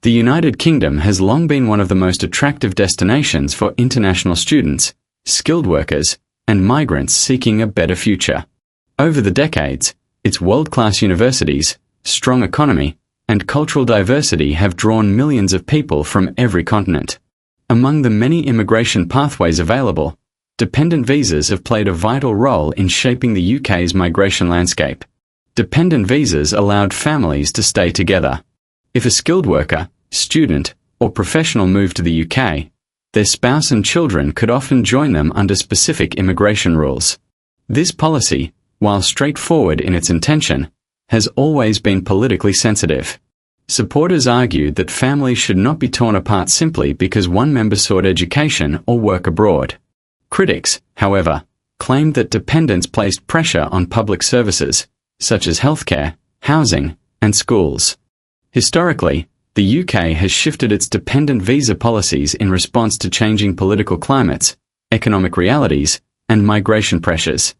The United Kingdom has long been one of the most attractive destinations for international students, skilled workers, and migrants seeking a better future. Over the decades, its world-class universities, strong economy, and cultural diversity have drawn millions of people from every continent. Among the many immigration pathways available, dependent visas have played a vital role in shaping the UK's migration landscape. Dependent visas allowed families to stay together. If a skilled worker, student, or professional moved to the UK, their spouse and children could often join them under specific immigration rules. This policy, while straightforward in its intention, has always been politically sensitive. Supporters argued that families should not be torn apart simply because one member sought education or work abroad. Critics, however, claimed that dependence placed pressure on public services, such as healthcare, housing, and schools. Historically, the UK has shifted its dependent visa policies in response to changing political climates, economic realities, and migration pressures.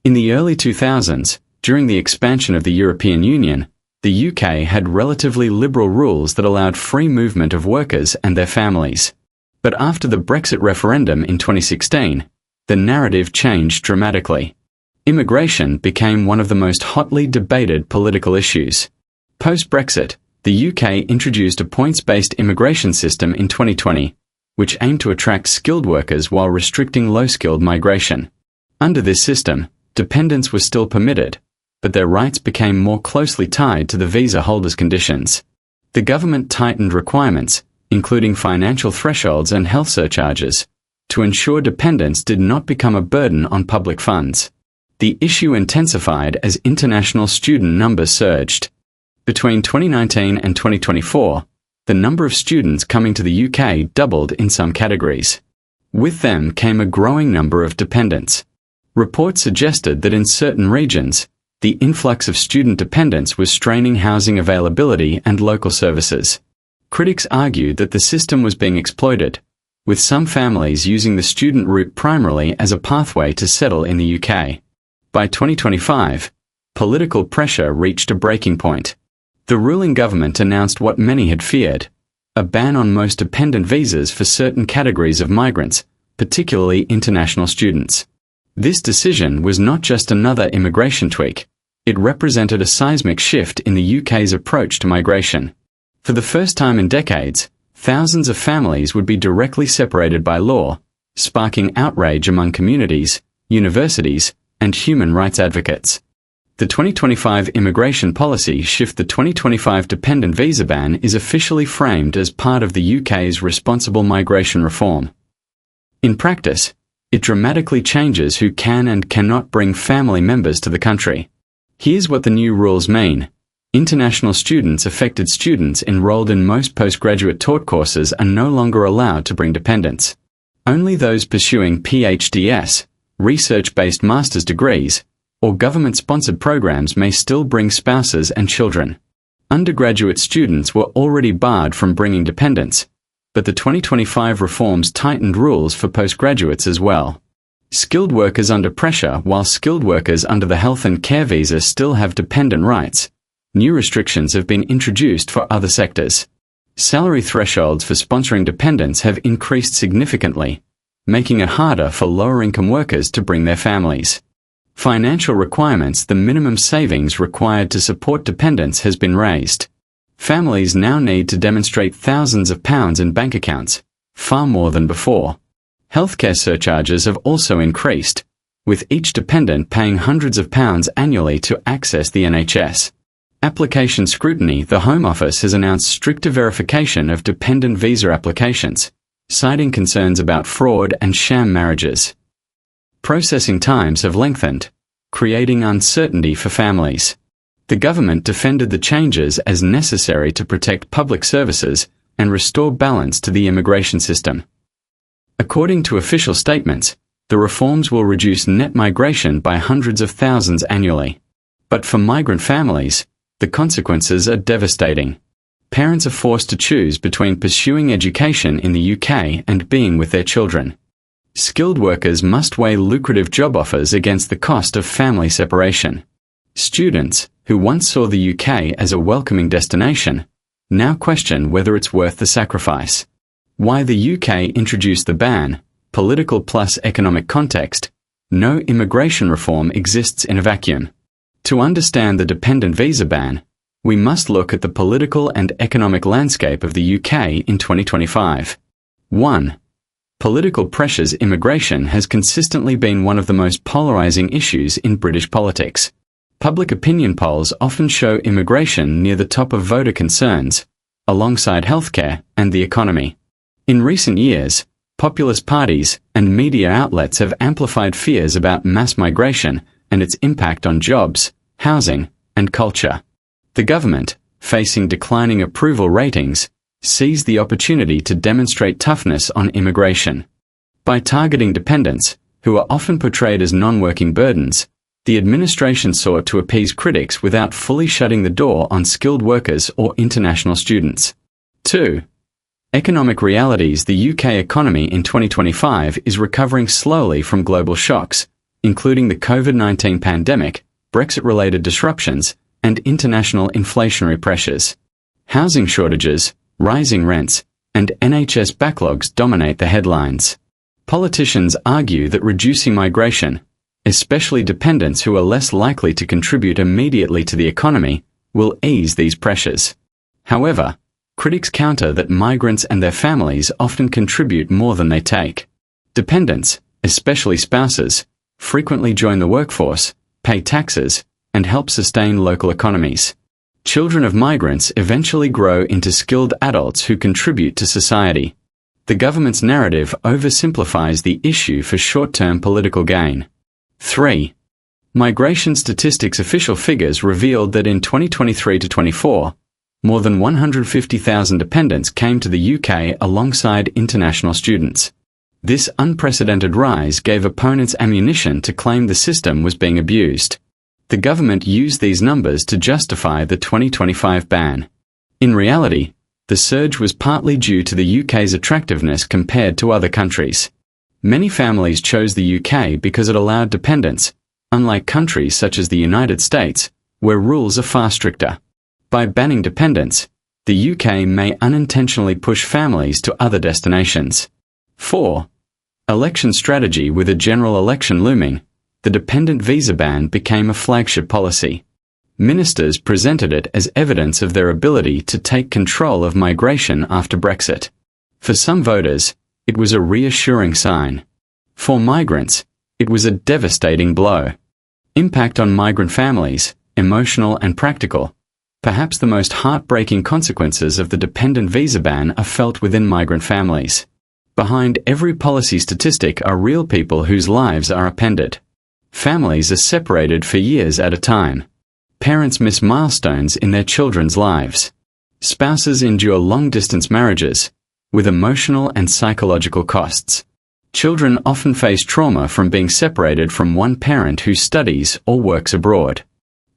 In the early 2000s, during the expansion of the European Union, the UK had relatively liberal rules that allowed free movement of workers and their families. But after the Brexit referendum in 2016, the narrative changed dramatically. Immigration became one of the most hotly debated political issues. Post-Brexit, the UK introduced a points-based immigration system in 2020, which aimed to attract skilled workers while restricting low-skilled migration. Under this system, dependents were still permitted, but their rights became more closely tied to the visa holder's conditions. The government tightened requirements, including financial thresholds and health surcharges, to ensure dependents did not become a burden on public funds. The issue intensified as international student numbers surged. Between 2019 and 2024, the number of students coming to the UK doubled in some categories. With them came a growing number of dependents. Reports suggested that in certain regions, the influx of student dependents was straining housing availability and local services. Critics argued that the system was being exploited, with some families using the student route primarily as a pathway to settle in the UK. By 2025, political pressure reached a breaking point. The ruling government announced what many had feared: a ban on most dependent visas for certain categories of migrants, particularly international students. This decision was not just another immigration tweak. It represented a seismic shift in the UK's approach to migration. For the first time in decades, thousands of families would be directly separated by law, sparking outrage among communities, universities, and human rights advocates. The 2025 immigration policy shift. The 2025 dependent visa ban is officially framed as part of the UK's responsible migration reform. In practice, it dramatically changes who can and cannot bring family members to the country. Here's what the new rules mean. International students, affected students enrolled in most postgraduate taught courses, are no longer allowed to bring dependents. Only those pursuing PhDs, research-based master's degrees, or government-sponsored programs may still bring spouses and children. Undergraduate students were already barred from bringing dependents, but the 2025 reforms tightened rules for postgraduates as well. Skilled workers under pressure. While skilled workers under the health and care visa still have dependent rights, new restrictions have been introduced for other sectors. Salary thresholds for sponsoring dependents have increased significantly, making it harder for lower-income workers to bring their families. Financial requirements. The minimum savings required to support dependents has been raised. Families now need to demonstrate thousands of pounds in bank accounts, far more than before. Healthcare surcharges have also increased, with each dependent paying hundreds of pounds annually to access the NHS. Application scrutiny. The Home Office has announced stricter verification of dependent visa applications, citing concerns about fraud and sham marriages. Processing times have lengthened, creating uncertainty for families. The government defended the changes as necessary to protect public services and restore balance to the immigration system. According to official statements, the reforms will reduce net migration by hundreds of thousands annually. But for migrant families, the consequences are devastating. Parents are forced to choose between pursuing education in the UK and being with their children. Skilled workers must weigh lucrative job offers against the cost of family separation. Students, who once saw the UK as a welcoming destination, now question whether it's worth the sacrifice. Why the UK introduced the ban, political plus economic context. No immigration reform exists in a vacuum. To understand the dependent visa ban, we must look at the political and economic landscape of the UK in 2025. 1. Political pressures. Immigration has consistently been one of the most polarizing issues in British politics. Public opinion polls often show immigration near the top of voter concerns, alongside healthcare and the economy. In recent years, populist parties and media outlets have amplified fears about mass migration and its impact on jobs, housing, and culture. The government, facing declining approval ratings, seized the opportunity to demonstrate toughness on immigration. By targeting dependents, who are often portrayed as non-working burdens, the administration sought to appease critics without fully shutting the door on skilled workers or international students. 2. Economic realities. The UK economy in 2025 is recovering slowly from global shocks, including the COVID-19 pandemic, Brexit-related disruptions, and international inflationary pressures. Housing shortages, rising rents, and NHS backlogs dominate the headlines. Politicians argue that reducing migration, especially dependents who are less likely to contribute immediately to the economy, will ease these pressures. However, critics counter that migrants and their families often contribute more than they take. Dependents, especially spouses, frequently join the workforce, pay taxes, and help sustain local economies. Children of migrants eventually grow into skilled adults who contribute to society. The government's narrative oversimplifies the issue for short-term political gain. 3. Migration statistics. Official figures revealed that in 2023-24, more than 150,000 dependents came to the UK alongside international students. This unprecedented rise gave opponents ammunition to claim the system was being abused. The government used these numbers to justify the 2025 ban. In reality, the surge was partly due to the UK's attractiveness compared to other countries. Many families chose the UK because it allowed dependents, unlike countries such as the United States, where rules are far stricter. By banning dependents, the UK may unintentionally push families to other destinations. 4. Election strategy. With a general election looming, the dependent visa ban became a flagship policy. Ministers presented it as evidence of their ability to take control of migration after Brexit. For some voters, it was a reassuring sign. For migrants, it was a devastating blow. Impact on migrant families, emotional and practical. Perhaps the most heartbreaking consequences of the dependent visa ban are felt within migrant families. Behind every policy statistic are real people whose lives are upended. Families are separated for years at a time. Parents miss milestones in their children's lives. Spouses endure long-distance marriages, with emotional and psychological costs. Children often face trauma from being separated from one parent who studies or works abroad.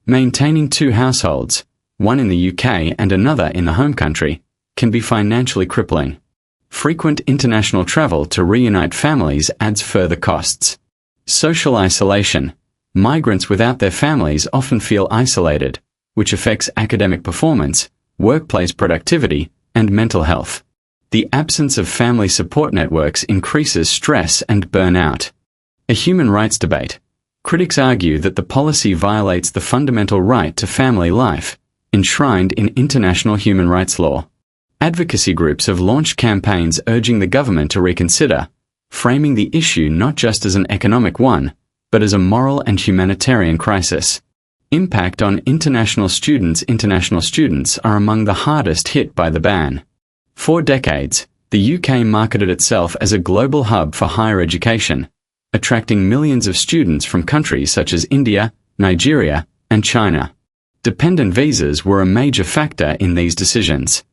Maintaining two households, one in the UK and another in the home country, can be financially crippling. Frequent international travel to reunite families adds further costs. Social isolation. Migrants without their families often feel isolated, which affects academic performance, workplace productivity, and mental health. The absence of family support networks increases stress and burnout. A human rights debate. Critics argue that the policy violates the fundamental right to family life, enshrined in international human rights law. Advocacy groups have launched campaigns urging the government to reconsider, framing the issue not just as an economic one, but as a moral and humanitarian crisis. Impact on international students. International students are among the hardest hit by the ban. For decades, the UK marketed itself as a global hub for higher education, attracting millions of students from countries such as India, Nigeria, and China. Dependent visas were a major factor in these decisions.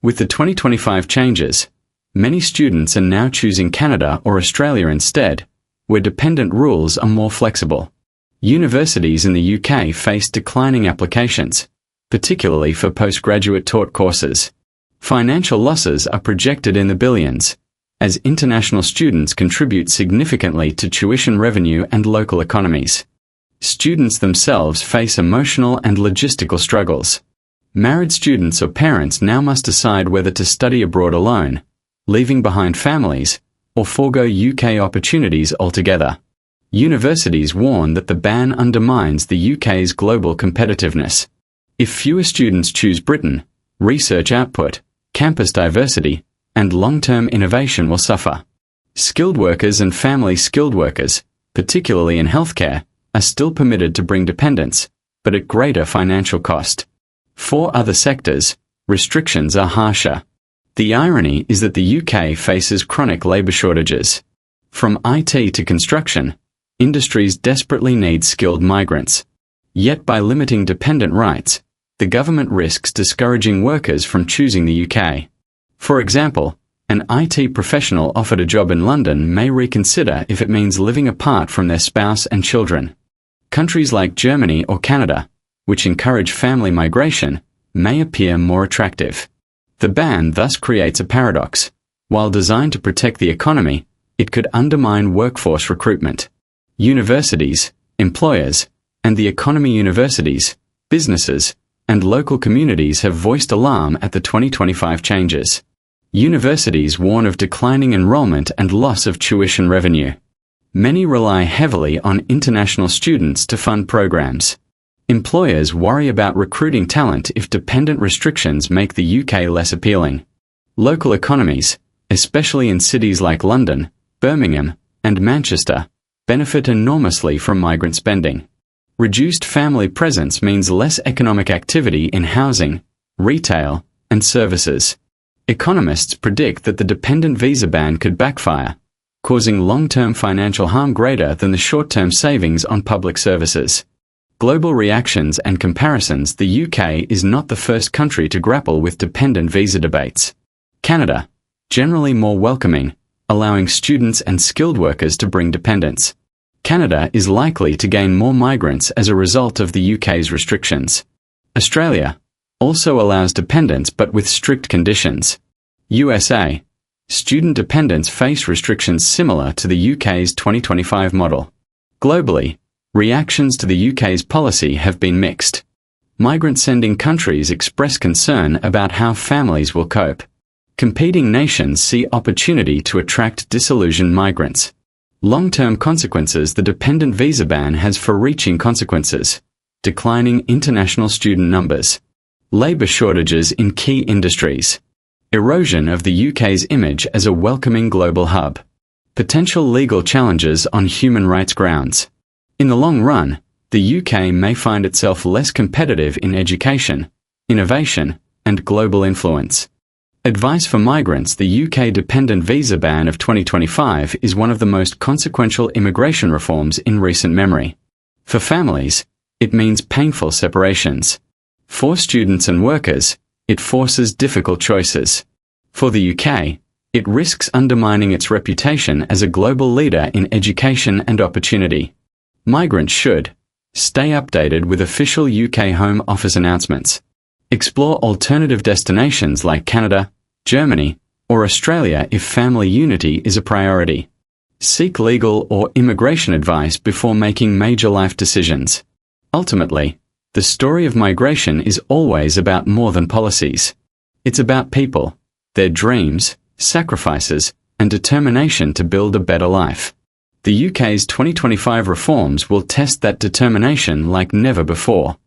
With the 2025 changes, many students are now choosing Canada or Australia instead, where dependent rules are more flexible. Universities in the UK face declining applications, particularly for postgraduate taught courses. Financial losses are projected in the billions, as international students contribute significantly to tuition revenue and local economies. Students themselves face emotional and logistical struggles. Married students or parents now must decide whether to study abroad alone, leaving behind families, or forego UK opportunities altogether. Universities warn that the ban undermines the UK's global competitiveness. If fewer students choose Britain, research output, campus diversity, and long-term innovation will suffer. Skilled workers and family skilled workers, particularly in healthcare, are still permitted to bring dependents, but at greater financial cost. For other sectors, restrictions are harsher. The irony is that the UK faces chronic labour shortages. From IT to construction, industries desperately need skilled migrants. Yet by limiting dependent rights, the government risks discouraging workers from choosing the UK. For example, an IT professional offered a job in London may reconsider if it means living apart from their spouse and children. Countries like Germany or Canada, which encourage family migration, may appear more attractive. The ban thus creates a paradox. While designed to protect the economy, it could undermine workforce recruitment. Universities, employers, and the economy universities, businesses, and local communities have voiced alarm at the 2025 changes. Universities warn of declining enrollment and loss of tuition revenue. Many rely heavily on international students to fund programs. Employers worry about recruiting talent if dependent restrictions make the UK less appealing. Local economies, especially in cities like London, Birmingham, and Manchester, benefit enormously from migrant spending. Reduced family presence means less economic activity in housing, retail, and services. Economists predict that the dependent visa ban could backfire, causing long-term financial harm greater than the short-term savings on public services. Global reactions and comparisons. The UK is not the first country to grapple with dependent visa debates. Canada, generally more welcoming, allowing students and skilled workers to bring dependents. Canada is likely to gain more migrants as a result of the UK's restrictions. Australia also allows dependents but with strict conditions. USA, student dependents face restrictions similar to the UK's 2025 model. Globally, reactions to the UK's policy have been mixed. Migrant-sending countries express concern about how families will cope. Competing nations see opportunity to attract disillusioned migrants. Long-term consequences. The dependent visa ban has far-reaching consequences. Declining international student numbers. Labour shortages in key industries. Erosion of the UK's image as a welcoming global hub. Potential legal challenges on human rights grounds. In the long run, the UK may find itself less competitive in education, innovation, and global influence. Advice for migrants. The UK dependent visa ban of 2025 is one of the most consequential immigration reforms in recent memory. For families, it means painful separations. For students and workers, it forces difficult choices. For the UK, it risks undermining its reputation as a global leader in education and opportunity. Migrants should stay updated with official UK Home Office announcements. Explore alternative destinations like Canada, Germany, or Australia if family unity is a priority. Seek legal or immigration advice before making major life decisions. Ultimately, the story of migration is always about more than policies. It's about people, their dreams, sacrifices, and determination to build a better life. The UK's 2025 reforms will test that determination like never before.